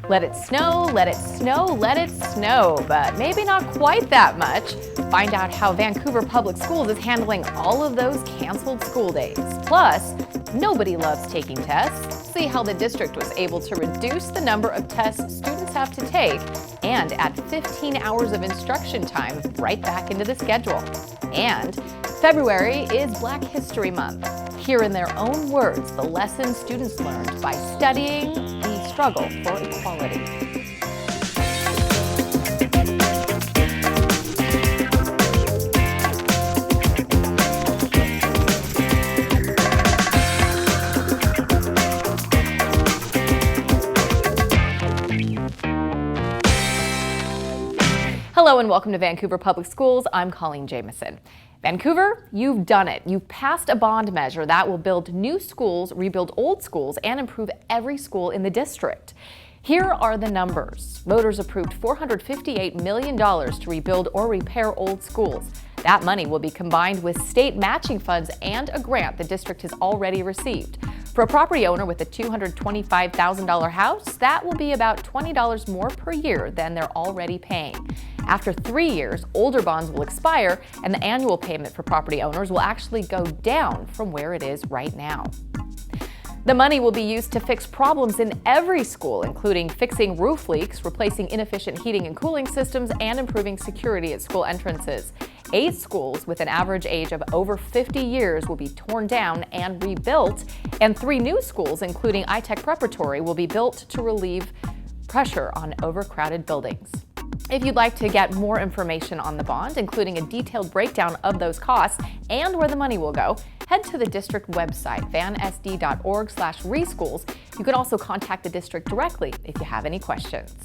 Let it snow, let it snow, let it snow, but maybe not quite that much. Find out how Vancouver Public Schools is handling all of those canceled school days. Plus, nobody loves taking tests. See how the district was able to reduce the number of tests students have to take and add 15 hours of instruction time right back into the schedule. And February is Black History Month. Hear in their own words the lessons students learned by studying the struggle for equality. Hello and welcome to Vancouver Public Schools. I'm Coleen Jamison. Vancouver, you've done it. You've passed a bond measure that will build new schools, rebuild old schools, and improve every school in the district. Here are the numbers. Voters approved $458 million to rebuild or repair old schools. That money will be combined with state matching funds and a grant the district has already received. For a property owner with a $225,000 house, that will be about $20 more per year than they're already paying. After 3 years, older bonds will expire and the annual payment for property owners will actually go down from where it is right now. The money will be used to fix problems in every school, including fixing roof leaks, replacing inefficient heating and cooling systems, and improving security at school entrances. 8 schools with an average age of over 50 years will be torn down and rebuilt, and 3 new schools, including iTech Preparatory, will be built to relieve pressure on overcrowded buildings. If you'd like to get more information on the bond, including a detailed breakdown of those costs and where the money will go, head to the district website, vansd.org/reschools. You can also contact the district directly if you have any questions.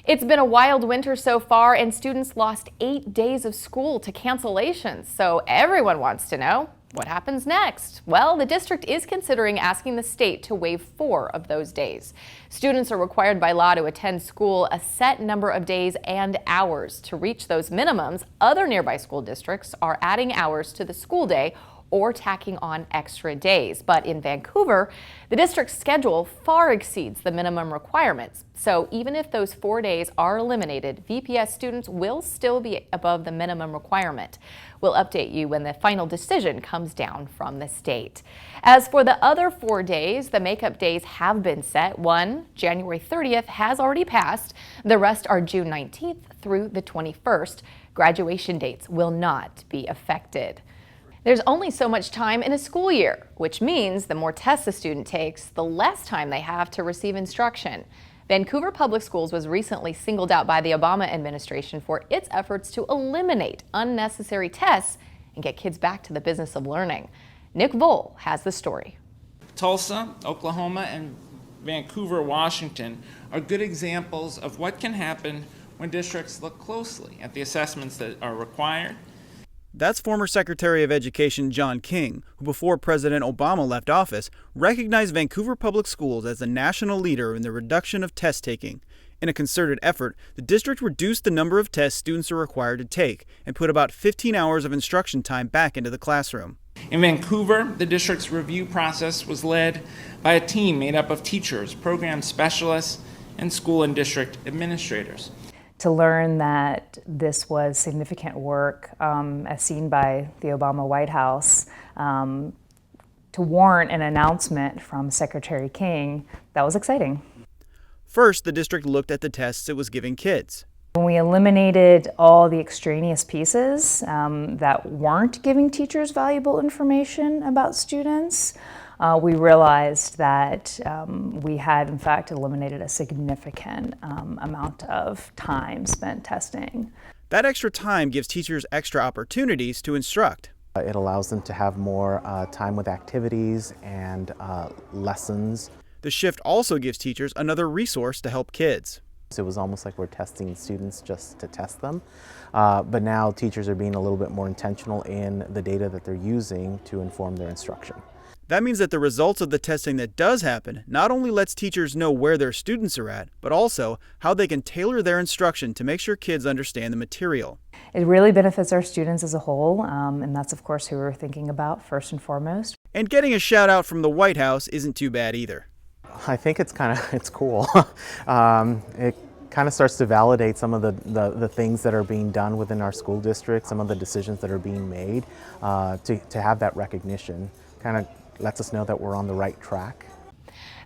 It's been a wild winter so far, and students lost 8 days of school to cancellations. So everyone wants to know, what happens next? Well, the district is considering asking the state to waive 4 of those days. Students are required by law to attend school a set number of days and hours. To reach those minimums, other nearby school districts are adding hours to the school day or tacking on extra days. But in Vancouver, the district's schedule far exceeds the minimum requirements. So even if those 4 days are eliminated, VPS students will still be above the minimum requirement. We'll update you when the final decision comes down from the state. As for the other 4 days, the makeup days have been set. One, January 30th, has already passed. The rest are June 19th through the 21st. Graduation dates will not be affected. There's only so much time in a school year, which means the more tests a student takes, the less time they have to receive instruction. Vancouver Public Schools was recently singled out by the Obama administration for its efforts to eliminate unnecessary tests and get kids back to the business of learning. Nick Vole has the story. Tulsa, Oklahoma, and Vancouver, Washington are good examples of what can happen when districts look closely at the assessments that are required. That's former Secretary of Education John King, who before President Obama left office, recognized Vancouver Public Schools as a national leader in the reduction of test taking. In a concerted effort, the district reduced the number of tests students are required to take and put about 15 hours of instruction time back into the classroom. In Vancouver, the district's review process was led by a team made up of teachers, program specialists, and school and district administrators. To learn that this was significant work, as seen by the Obama White House, to warrant an announcement from Secretary King, that was exciting. First, the district looked at the tests it was giving kids. When we eliminated all the extraneous pieces that weren't giving teachers valuable information about students, we realized that we had, in fact, eliminated a significant amount of time spent testing. That extra time gives teachers extra opportunities to instruct. It allows them to have more time with activities and lessons. The shift also gives teachers another resource to help kids. It was almost like we're testing students just to test them, but now teachers are being a little bit more intentional in the data that they're using to inform their instruction. That means that the results of the testing that does happen not only lets teachers know where their students are at, but also how they can tailor their instruction to make sure kids understand the material. It really benefits our students as a whole, and that's of course who we're thinking about first and foremost. And getting a shout out from the White House isn't too bad either. I think it's cool. It kind of starts to validate some of the things that are being done within our school district, some of the decisions that are being made. To have that recognition kind of lets us know that we're on the right track.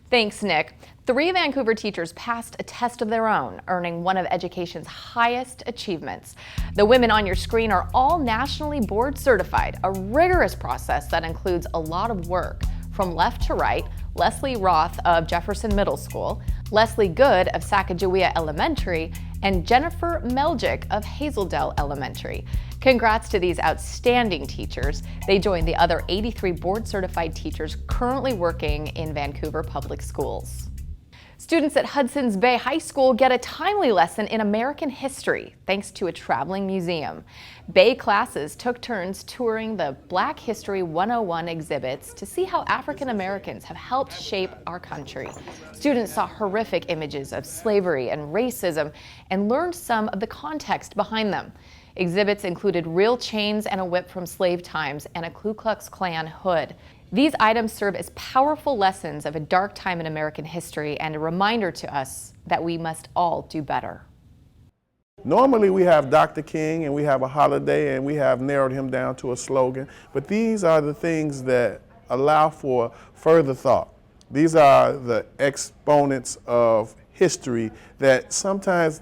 Thanks, Nick. 3 Vancouver teachers passed a test of their own, earning one of education's highest achievements. The women on your screen are all nationally board certified, a rigorous process that includes a lot of work. From left to right, Leslie Roth of Jefferson Middle School, Leslie Good of Sacagawea Elementary, and Jennifer Meljic of Hazeldale Elementary. Congrats to these outstanding teachers. They join the other 83 board-certified teachers currently working in Vancouver Public Schools. Students at Hudson's Bay High School get a timely lesson in American history thanks to a traveling museum. Bay classes took turns touring the Black History 101 exhibits to see how African Americans have helped shape our country. Students saw horrific images of slavery and racism and learned some of the context behind them. Exhibits included real chains and a whip from slave times and a Ku Klux Klan hood. These items serve as powerful lessons of a dark time in American history and a reminder to us that we must all do better. Normally we have Dr. King and we have a holiday and we have narrowed him down to a slogan, but these are the things that allow for further thought. These are the exponents of history that sometimes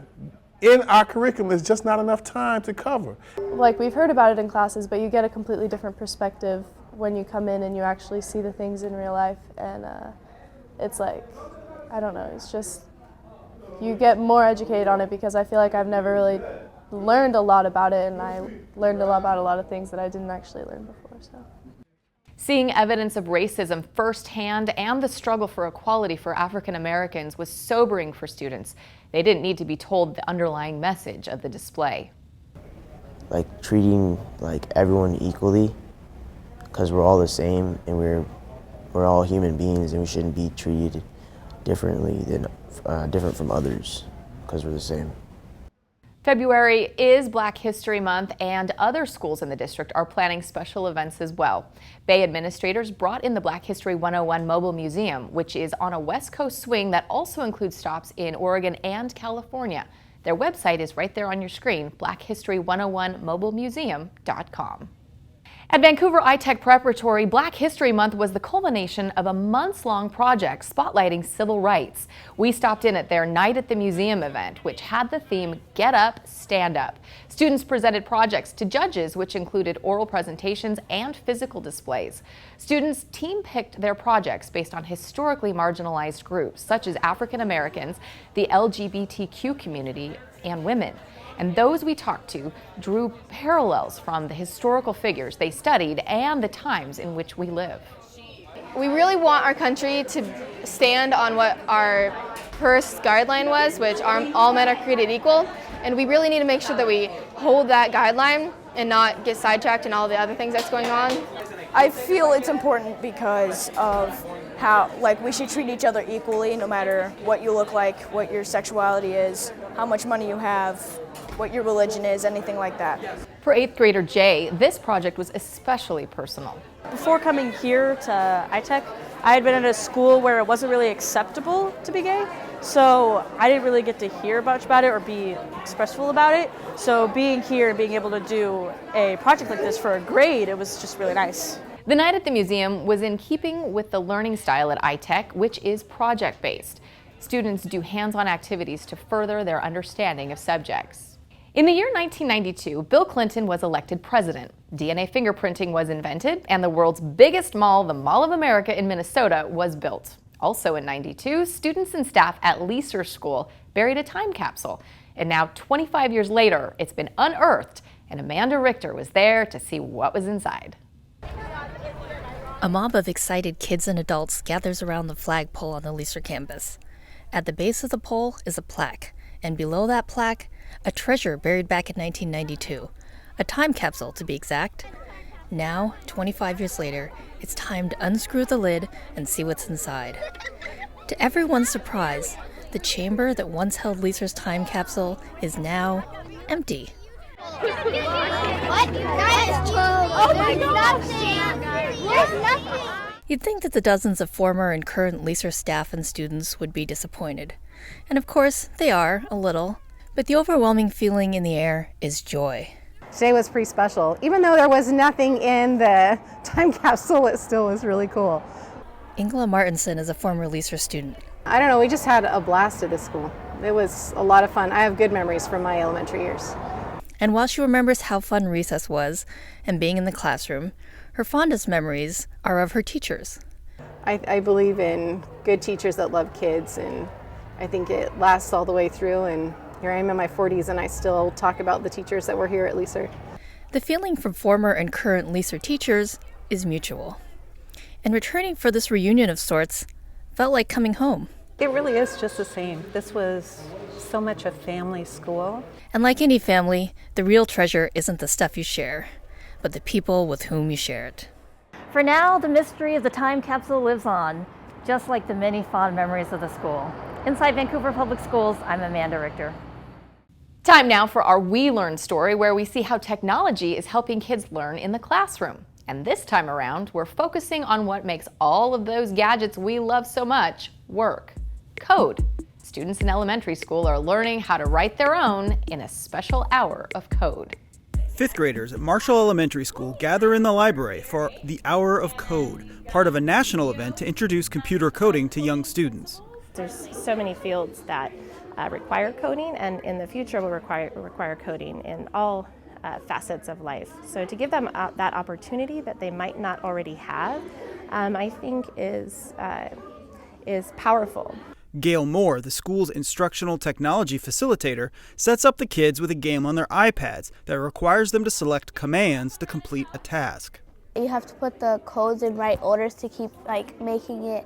in our curriculum there's just not enough time to cover. Like, we've heard about it in classes, but you get a completely different perspective when you come in and you actually see the things in real life, and it's like, I don't know, it's just, you get more educated on it because I feel like I've never really learned a lot about it, and I learned a lot about a lot of things that I didn't actually learn before. So, seeing evidence of racism firsthand and the struggle for equality for African Americans was sobering for students. They didn't need to be told the underlying message of the display. Like treating everyone equally, because we're all the same and we're all human beings and we shouldn't be treated differently than different from others because we're the same. February is Black History Month, and other schools in the district are planning special events as well. Bay administrators brought in the Black History 101 Mobile Museum, which is on a West Coast swing that also includes stops in Oregon and California. Their website is right there on your screen, blackhistory101mobilemuseum.com. At Vancouver iTech Preparatory, Black History Month was the culmination of a months-long project spotlighting civil rights. We stopped in at their Night at the Museum event, which had the theme Get Up, Stand Up. Students presented projects to judges, which included oral presentations and physical displays. Students team-picked their projects based on historically marginalized groups, such as African Americans, the LGBTQ community, and women. And those we talked to drew parallels from the historical figures they studied and the times in which we live. We really want our country to stand on what our first guideline was, which all men are created equal. And we really need to make sure that we hold that guideline and not get sidetracked in all the other things that's going on. I feel it's important because of how, we should treat each other equally no matter what you look like, what your sexuality is, how much money you have, what your religion is, anything like that. For 8th grader Jay, this project was especially personal. Before coming here to iTech, I had been at a school where it wasn't really acceptable to be gay, so I didn't really get to hear much about it or be expressful about it. So being here and being able to do a project like this for a grade, it was just really nice. The Night at the Museum was in keeping with the learning style at iTech, which is project-based. Students do hands-on activities to further their understanding of subjects. In the year 1992, Bill Clinton was elected president. DNA fingerprinting was invented, and the world's biggest mall, the Mall of America in Minnesota, was built. Also in '92, students and staff at Leaser School buried a time capsule. And now, 25 years later, it's been unearthed, and Amanda Richter was there to see what was inside. A mob of excited kids and adults gathers around the flagpole on the Leaser campus. At the base of the pole is a plaque, and below that plaque, a treasure buried back in 1992, a time capsule to be exact. Now, 25 years later, it's time to unscrew the lid and see what's inside. To everyone's surprise, the chamber that once held Leaser's time capsule is now empty. What? That is true. Oh my God! There's nothing. You'd think that the dozens of former and current LESER staff and students would be disappointed. And of course, they are, a little. But the overwhelming feeling in the air is joy. Today was pretty special. Even though there was nothing in the time capsule, it still was really cool. Ingela Martinson is a former LESER student. I don't know, we just had a blast at this school. It was a lot of fun. I have good memories from my elementary years. And while she remembers how fun recess was and being in the classroom, her fondest memories are of her teachers. I believe in good teachers that love kids, and I think it lasts all the way through, and here I am in my 40s and I still talk about the teachers that were here at LESER. The feeling from former and current LESER teachers is mutual. And returning for this reunion of sorts felt like coming home. It really is just the same. This was so much a family school. And like any family, the real treasure isn't the stuff you share, but the people with whom you share it. For now, the mystery of the time capsule lives on, just like the many fond memories of the school. Inside Vancouver Public Schools, I'm Amanda Richter. Time now for our We Learn story, where we see how technology is helping kids learn in the classroom. And this time around, we're focusing on what makes all of those gadgets we love so much work. Code. Students in elementary school are learning how to write their own in a special hour of code. Fifth graders at Marshall Elementary School gather in the library for the Hour of Code, part of a national event to introduce computer coding to young students. There's so many fields that require coding, and in the future will require coding in all facets of life. So to give them that opportunity that they might not already have, I think is powerful. Gail Moore, the school's instructional technology facilitator, sets up the kids with a game on their iPads that requires them to select commands to complete a task. You have to put the codes in right orders to keep making it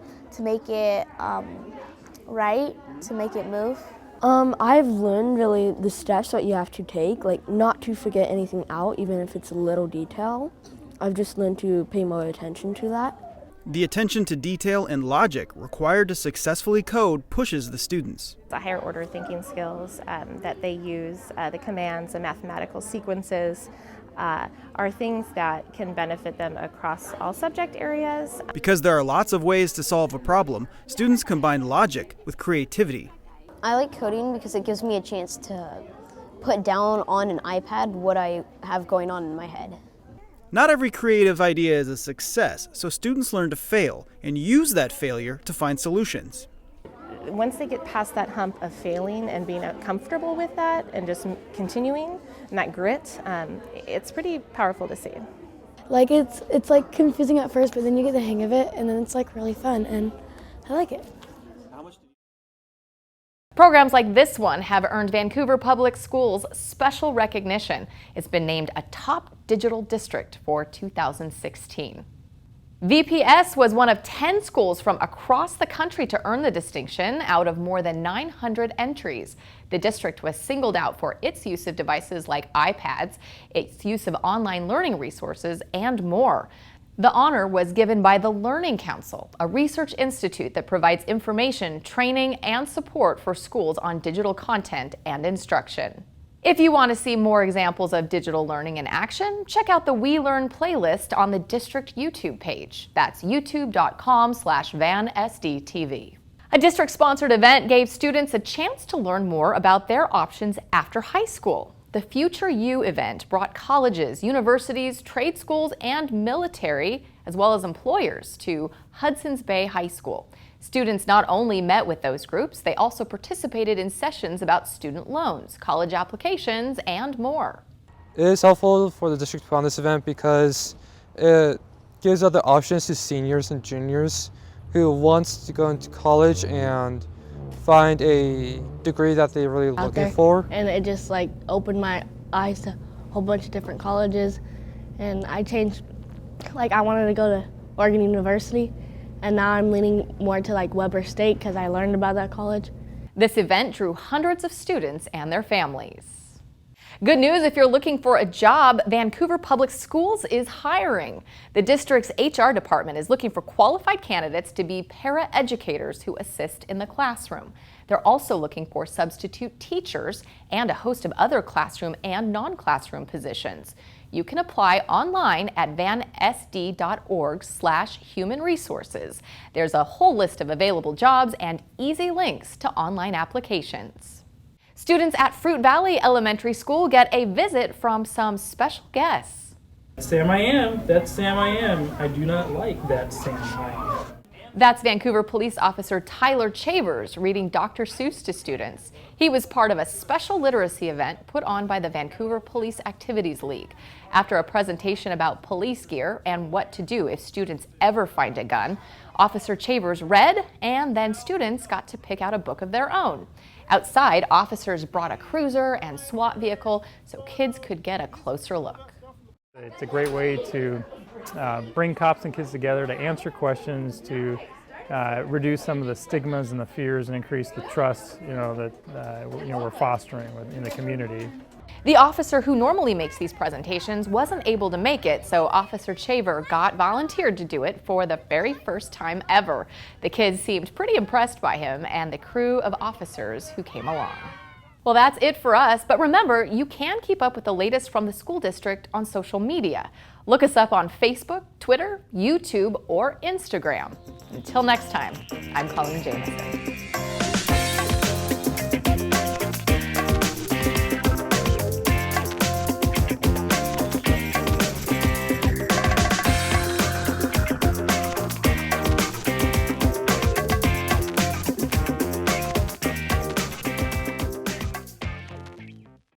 right, to make it move. I've learned really the steps that you have to take, like not to forget anything out, even if it's a little detail. I've just learned to pay more attention to that. The attention to detail and logic required to successfully code pushes the students. The higher order thinking skills that they use, the commands and mathematical sequences, are things that can benefit them across all subject areas. Because there are lots of ways to solve a problem, students combine logic with creativity. I like coding because it gives me a chance to put down on an iPad what I have going on in my head. Not every creative idea is a success, so students learn to fail and use that failure to find solutions. Once they get past that hump of failing and being comfortable with that and just continuing and that grit, it's pretty powerful to see. Like it's like confusing at first, but then you get the hang of it and then it's like really fun and I like it. Programs like this one have earned Vancouver Public Schools special recognition. It's been named a top digital district for 2016. VPS was one of 10 schools from across the country to earn the distinction out of more than 900 entries. The district was singled out for its use of devices like iPads, its use of online learning resources, and more. The honor was given by the Learning Council, a research institute that provides information, training, and support for schools on digital content and instruction. If you want to see more examples of digital learning in action, check out the We Learn playlist on the district YouTube page. That's youtube.com/VanSDTV. A district-sponsored event gave students a chance to learn more about their options after high school. The Future You event brought colleges, universities, trade schools, and military, as well as employers, to Hudson's Bay High School. Students not only met with those groups, they also participated in sessions about student loans, college applications, and more. It is helpful for the district to put on this event because it gives other options to seniors and juniors who wants to go into college and find a degree that they're really looking for. And it just opened my eyes to a whole bunch of different colleges, and I changed, I wanted to go to Oregon University, and now I'm leaning more to Weber State because I learned about that college. This event drew hundreds of students and their families. Good news if you're looking for a job, Vancouver Public Schools is hiring. The district's HR department is looking for qualified candidates to be para-educators who assist in the classroom. They're also looking for substitute teachers and a host of other classroom and non-classroom positions. You can apply online at vansd.org/human resources. There's a whole list of available jobs and easy links to online applications. Students at Fruit Valley Elementary School get a visit from some special guests. Sam I am. That's Sam I am. I do not like that Sam I am. That's Vancouver Police Officer Tyler Chavers reading Dr. Seuss to students. He was part of a special literacy event put on by the Vancouver Police Activities League. After a presentation about police gear and what to do if students ever find a gun, Officer Chavers read, and then students got to pick out a book of their own. Outside, officers brought a cruiser and SWAT vehicle so kids could get a closer look. It's a great way to bring cops and kids together to answer questions, to reduce some of the stigmas and the fears and increase the trust that we're fostering in the community. The officer who normally makes these presentations wasn't able to make it, so Officer Chaver got volunteered to do it for the very first time ever. The kids seemed pretty impressed by him and the crew of officers who came along. Well, that's it for us, but remember, you can keep up with the latest from the school district on social media. Look us up on Facebook, Twitter, YouTube, or Instagram. Until next time, I'm Coleen Jamison.